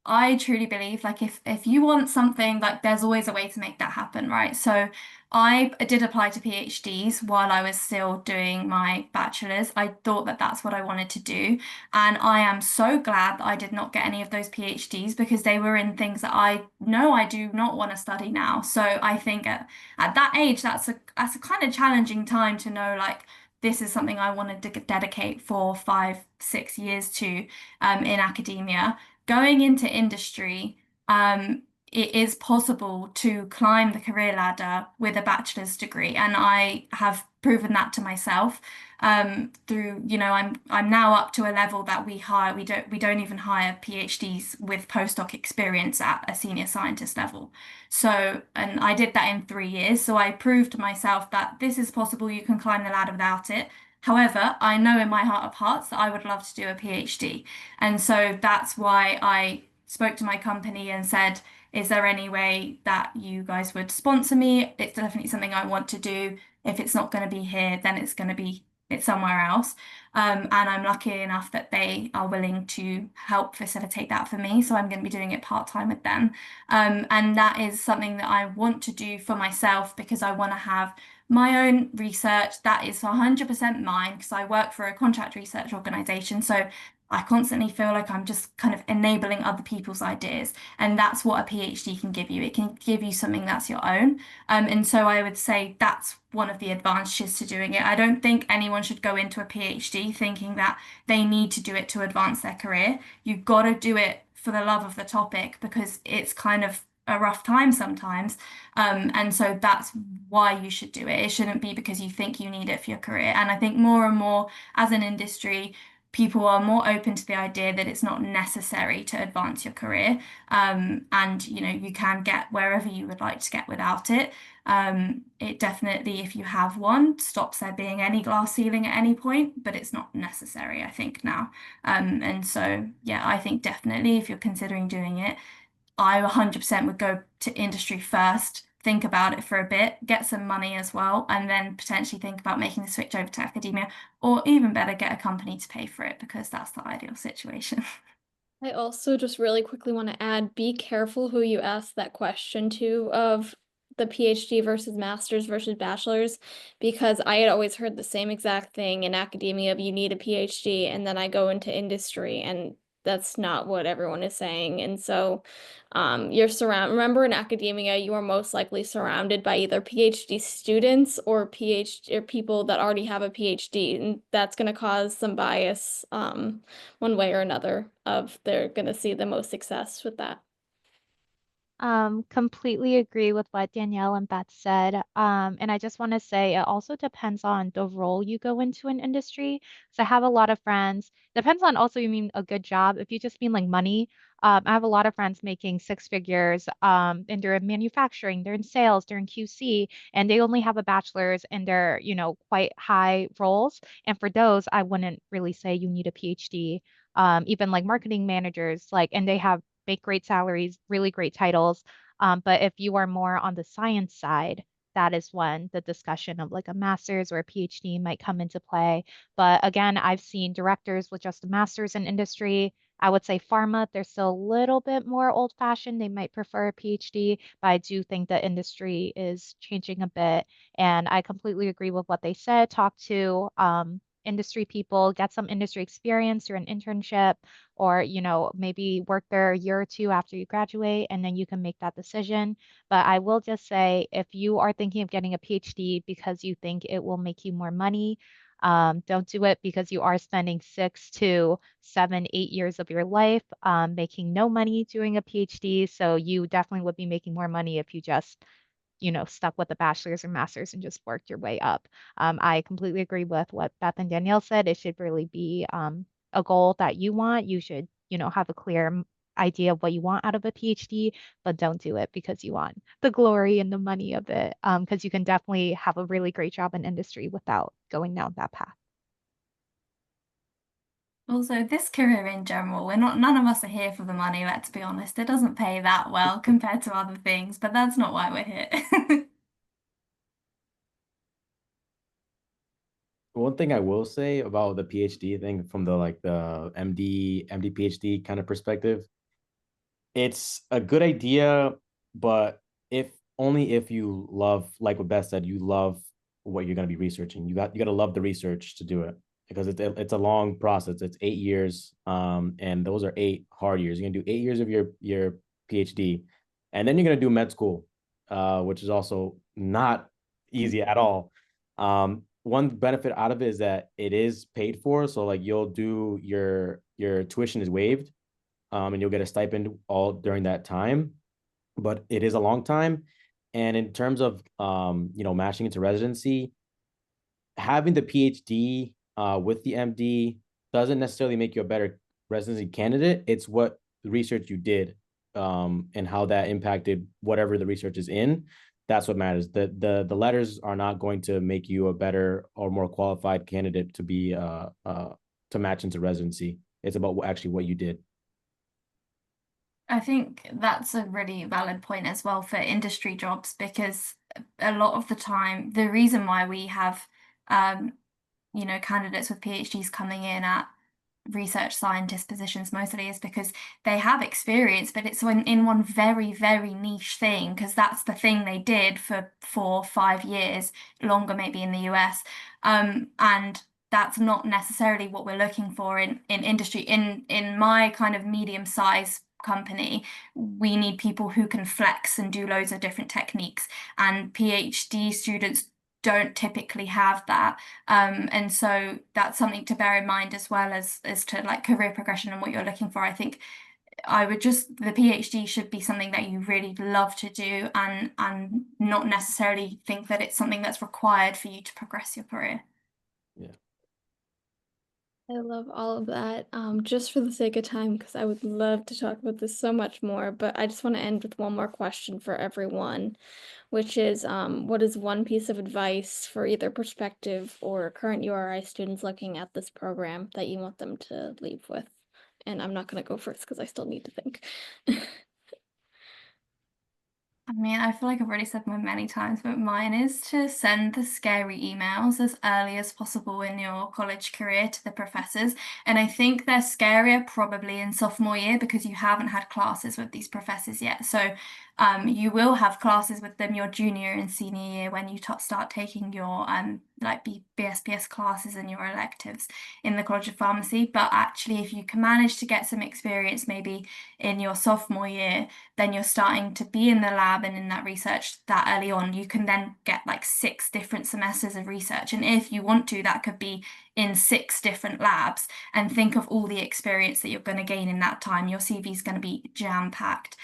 I truly believe like if you want something, like there's always a way to make that happen, right? So I did apply to PhDs while I was still doing my bachelor's. I thought that that's what I wanted to do, and I am so glad that I did not get any of those PhDs because they were in things that I know I do not want to study now. So I think at that age, that's a kind of challenging time to know like this is something I wanted to dedicate 4, 5, 6 years to in academia. Going into industry, it is possible to climb the career ladder with a bachelor's degree, and I have proven that to myself. Through, I'm now up to a level that we don't even hire PhDs with postdoc experience at a senior scientist level. So, and I did that in 3 years. So I proved to myself that this is possible. You can climb the ladder without it. However, I know in my heart of hearts that I would love to do a PhD. And so that's why I spoke to my company and said, is there any way that you guys would sponsor me? It's definitely something I want to do. If it's not going to be here, then it's somewhere else. And I'm lucky enough that they are willing to help facilitate that for me. So I'm going to be doing it part-time with them. And that is something that I want to do for myself because I want to have my own research that is 100% mine because I work for a contract research organization. So I constantly feel like I'm just kind of enabling other people's ideas. And that's what a PhD can give you. It can give you something that's your own. And so I would say that's one of the advantages to doing it. I don't think anyone should go into a PhD thinking that they need to do it to advance their career. You've got to do it for the love of the topic because it's kind of a rough time sometimes. And so that's why you should do it. It shouldn't be because you think you need it for your career. And I think more and more as an industry, people are more open to the idea that it's not necessary to advance your career. And you know, you can get wherever you would like to get without it. It definitely, if you have one, stops there being any glass ceiling at any point, but it's not necessary, I think, now. And so, yeah, I think definitely if you're considering doing it, I 100% would go to industry first, think about it for a bit, get some money as well, and then potentially think about making the switch over to academia, or even better, get a company to pay for it because that's the ideal situation. I also just really quickly want to add, be careful who you ask that question to of the PhD versus master's versus bachelor's, because I had always heard the same exact thing in academia of you need a PhD, and then I go into industry and that's not what everyone is saying. And so remember in academia, you are most likely surrounded by either PhD students or PhD or people that already have a PhD, and that's going to cause some bias one way or another of they're going to see the most success with that. Completely agree with what Danielle and Beth said. And I just want to say it also depends on the role you go into an industry. So I have a lot of friends. Depends on also you mean a good job. If you just mean like money, I have a lot of friends making six figures, and they're in manufacturing, they're in sales, they're in QC, and they only have a bachelor's and they're, quite high roles. And for those, I wouldn't really say you need a PhD. Even like marketing managers, and they have make great salaries, really great titles. But if you are more on the science side, that is when the discussion of like a master's or a PhD might come into play. But again, I've seen directors with just a master's in industry. I would say pharma, they're still a little bit more old-fashioned. They might prefer a PhD, but I do think the industry is changing a bit. And I completely agree with what they said. Talk to industry people, get some industry experience through an internship, or maybe work there a year or two after you graduate and then you can make that decision. But I will just say if you are thinking of getting a PhD because you think it will make you more money, don't do it because you are spending 6 to 7, 8 years of your life making no money doing a PhD. So you definitely would be making more money if you just stuck with a bachelor's or master's and just worked your way up. I completely agree with what Beth and Danielle said. It should really be a goal that you want. You should, have a clear idea of what you want out of a PhD, but don't do it because you want the glory and the money of it. Because you can definitely have a really great job in industry without going down that path. Also, this career in general, none of us are here for the money, let's be honest. It doesn't pay that well compared to other things, but that's not why we're here. One thing I will say about the PhD thing from the MD PhD kind of perspective, it's a good idea, but if only if you love, like what Beth said, you love what you're going to be researching. You got to love the research to do it because it's a long process. It's 8 years, and those are 8 hard years. You're gonna do 8 years of your PhD, and then you're gonna do med school, which is also not easy at all. One benefit out of it is that it is paid for, so like you'll do your tuition is waived, and you'll get a stipend all during that time. But it is a long time, and in terms of matching into residency, having the PhD with the MD doesn't necessarily make you a better residency candidate. It's what research you did, and how that impacted whatever the research is in. That's what matters. The letters are not going to make you a better or more qualified candidate to be to match into residency. It's about actually what you did. I think that's a really valid point as well for industry jobs because a lot of the time, the reason why we have you know, candidates with PhDs coming in at research scientist positions mostly is because they have experience, but it's in one very, very niche thing, because that's the thing they did for 4 or 5 years, longer maybe in the US. And that's not necessarily what we're looking for in industry. In my kind of medium-sized company, we need people who can flex and do loads of different techniques, and PhD students don't typically have that. And so that's something to bear in mind, as well as to like career progression and what you're looking for. I think the PhD should be something that you really love to do, and not necessarily think that it's something that's required for you to progress your career. Yeah. I love all of that. Just for the sake of time, because I would love to talk about this so much more, but I just want to end with one more question for everyone, which is, what is one piece of advice for either prospective or current URI students looking at this program that you want them to leave with? And I'm not going to go first because I still need to think. I mean, I feel like I've already said mine many times, but mine is to send the scary emails as early as possible in your college career to the professors. And I think they're scarier probably in sophomore year, because you haven't had classes with these professors yet. So you will have classes with them your junior and senior year, when you start taking your like BSPS classes and your electives in the College of Pharmacy. But actually, if you can manage to get some experience maybe in your sophomore year, then you're starting to be in the lab and in that research that early on. You can then get like 6 different semesters of research. And if you want to, that could be in 6 different labs. And think of all the experience that you're going to gain in that time. Your CV is going to be jam-packed.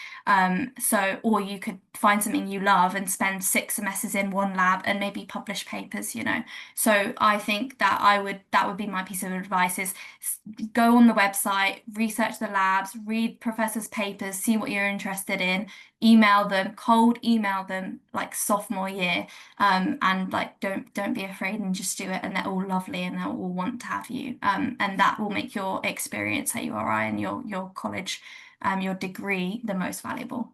Or you could find something you love and spend 6 semesters in one lab and maybe publish papers, you know. So I think that would be my piece of advice, is go on the website, research the labs, read professors' papers, see what you're interested in, cold email them like sophomore year, and like don't be afraid, and just do it, and they're all lovely and they'll all want to have you, and that will make your experience at URI and your college, your degree, the most valuable.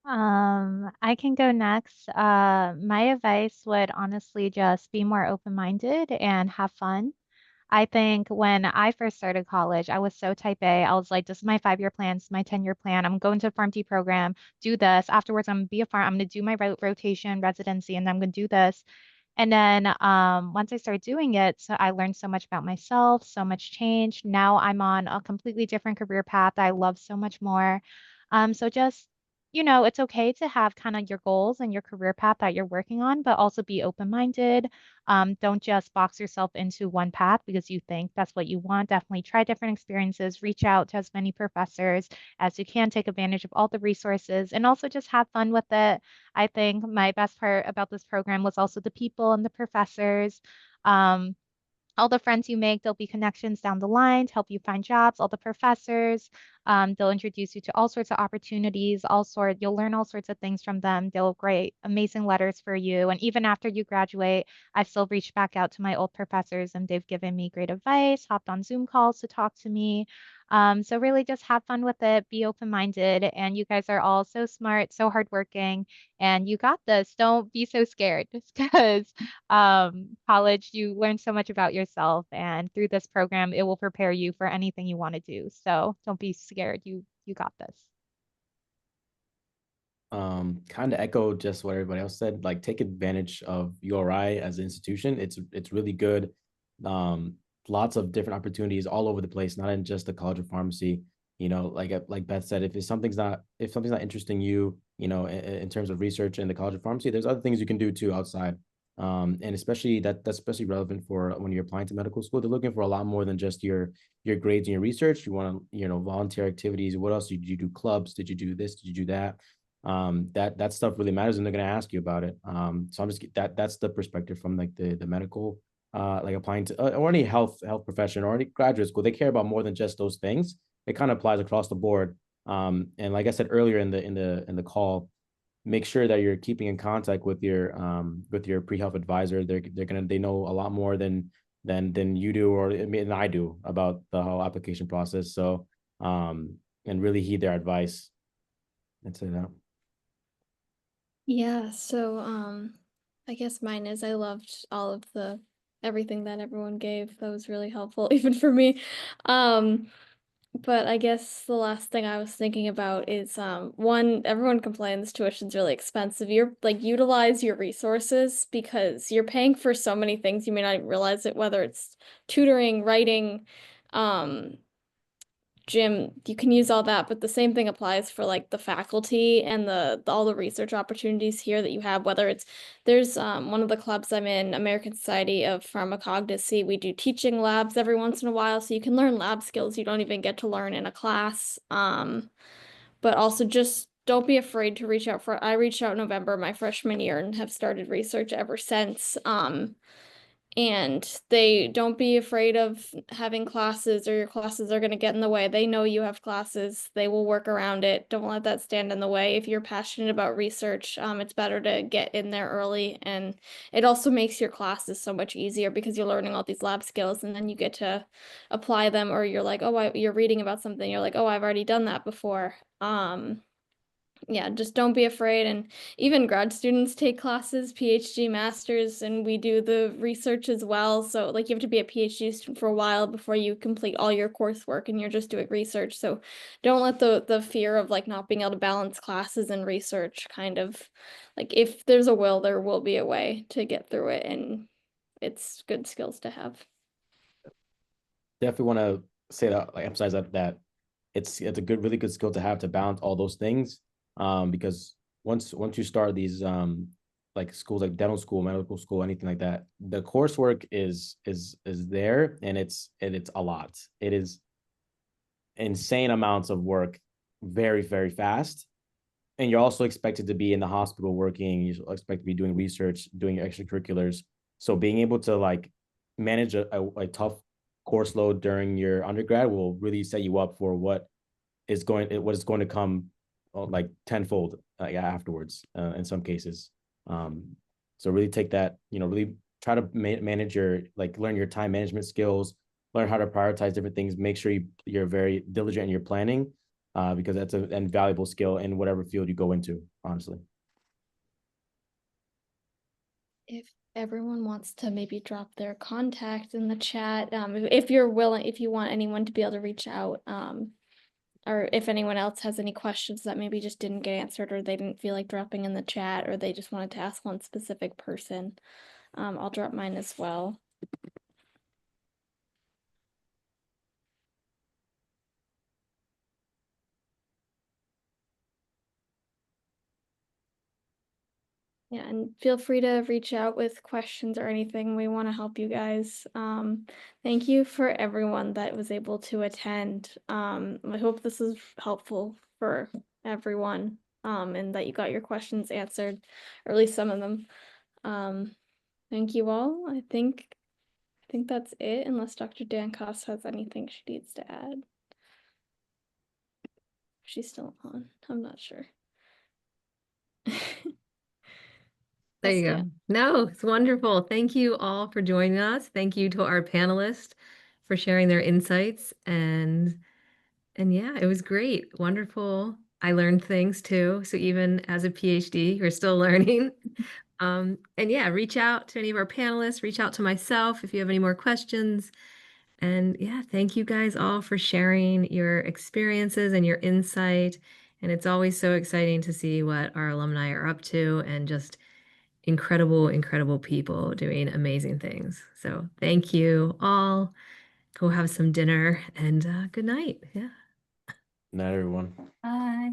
I can go next. My advice would honestly just be more open-minded and have fun. I think when I first started college, I was so type A. I was like, this is my 5-year plan, this is my 10-year plan. I'm going to a PharmD program, do this. Afterwards, I'm gonna be a farm. I'm gonna do my rotation, residency, and then I'm gonna do this. And then once I started doing it, so I learned so much about myself, so much change. Now I'm on a completely different career path that I love so much more. So just, it's okay to have kind of your goals and your career path that you're working on, but also be open-minded. Don't just box yourself into one path because you think that's what you want. Definitely try different experiences, reach out to as many professors as you can, take advantage of all the resources, and also just have fun with it. I think my best part about this program was also the people and the professors. Um, all the friends you make, there'll be connections down the line to help you find jobs, all the professors. They'll introduce you to all sorts of opportunities, you'll learn all sorts of things from them. They'll write amazing letters for you. And even after you graduate, I still reach back out to my old professors and they've given me great advice, hopped on Zoom calls to talk to me. So really just have fun with it, be open-minded, and you guys are all so smart, so hardworking, and you got this. Don't be so scared because college, you learn so much about yourself, and through this program, it will prepare you for anything you want to do. So don't be scared. You got this. Kind of echo just what everybody else said. Like, take advantage of URI as an institution. It's really good. Lots of different opportunities all over the place, not in just the College of Pharmacy. Like Beth said, if something's not interesting you, in terms of research in the College of Pharmacy, there's other things you can do too outside. And especially that's especially relevant for when you're applying to medical school. They're looking for a lot more than just your grades and your research. You want to, volunteer activities. What else did you do? Clubs? Did you do this? Did you do that? That stuff really matters, and they're going to ask you about it. So I'm just that's the perspective from like the medical, like applying to or any health profession or any graduate school. They care about more than just those things. It kind of applies across the board. And like I said earlier in the call, make sure that you're keeping in contact with your pre-health advisor. They know a lot more than you do, or than I do, about the whole application process. So and really heed their advice. That's it. Yeah, so I guess mine is I loved all of everything that everyone gave. That was really helpful, even for me. But I guess the last thing I was thinking about is one, everyone complains tuition's really expensive. You're like utilize your resources because you're paying for so many things you may not even realize it, whether it's tutoring, writing, um, gym, you can use all that, but the same thing applies for like the faculty and all the research opportunities here that you have, whether it's there's one of the clubs I'm in, American Society of Pharmacognosy, we do teaching labs every once in a while, so you can learn lab skills you don't even get to learn in a class. But also just don't be afraid to reach out I reached out in November my freshman year and have started research ever since. And they don't be afraid of having classes or your classes are going to get in the way. They know you have classes. They will work around it. Don't let that stand in the way. If you're passionate about research, it's better to get in there early. And it also makes your classes so much easier because you're learning all these lab skills and then you get to apply them, or you're like, oh, you're reading about something. You're like, oh, I've already done that before. Yeah, just don't be afraid. And even grad students take classes, PhD, masters, and we do the research as well. So like you have to be a PhD student for a while before you complete all your coursework and you're just doing research. So don't let the fear of like not being able to balance classes and research kind of like if there's a will, there will be a way to get through it, and it's good skills to have. Definitely want to say that, like emphasize that it's a really good skill to have to balance all those things. Because once you start these like schools like dental school, medical school, anything like that, the coursework is there, and it's a lot. It is insane amounts of work, very very fast, and you're also expected to be in the hospital working. You're expected to be doing research, doing extracurriculars. So being able to like manage a tough course load during your undergrad will really set you up for what is going to come like tenfold afterwards in some cases. So really take that, really try to manage your like learn your time management skills, learn how to prioritize different things, make sure you're very diligent in your planning, because that's an invaluable skill in whatever field you go into, honestly. If everyone wants to maybe drop their contact in the chat, if you're willing, if you want anyone to be able to reach out, or if anyone else has any questions that maybe just didn't get answered, or they didn't feel like dropping in the chat, or they just wanted to ask one specific person, I'll drop mine as well. Yeah, and feel free to reach out with questions or anything. We want to help you guys. Thank you for everyone that was able to attend. I hope this is helpful for everyone, and that you got your questions answered, or at least some of them. Thank you all. I think that's it, unless Dr. Dankos has anything she needs to add. She's still on. I'm not sure. There you go. No, it's wonderful. Thank you all for joining us. Thank you to our panelists for sharing their insights. And yeah, it was great. Wonderful. I learned things too. So even as a PhD, we're still learning. And yeah, reach out to any of our panelists, reach out to myself if you have any more questions. And yeah, thank you guys all for sharing your experiences and your insight. And it's always so exciting to see what our alumni are up to, and just incredible, incredible people doing amazing things. So thank you all. Go have some dinner, and good night. Yeah. Not everyone. Bye.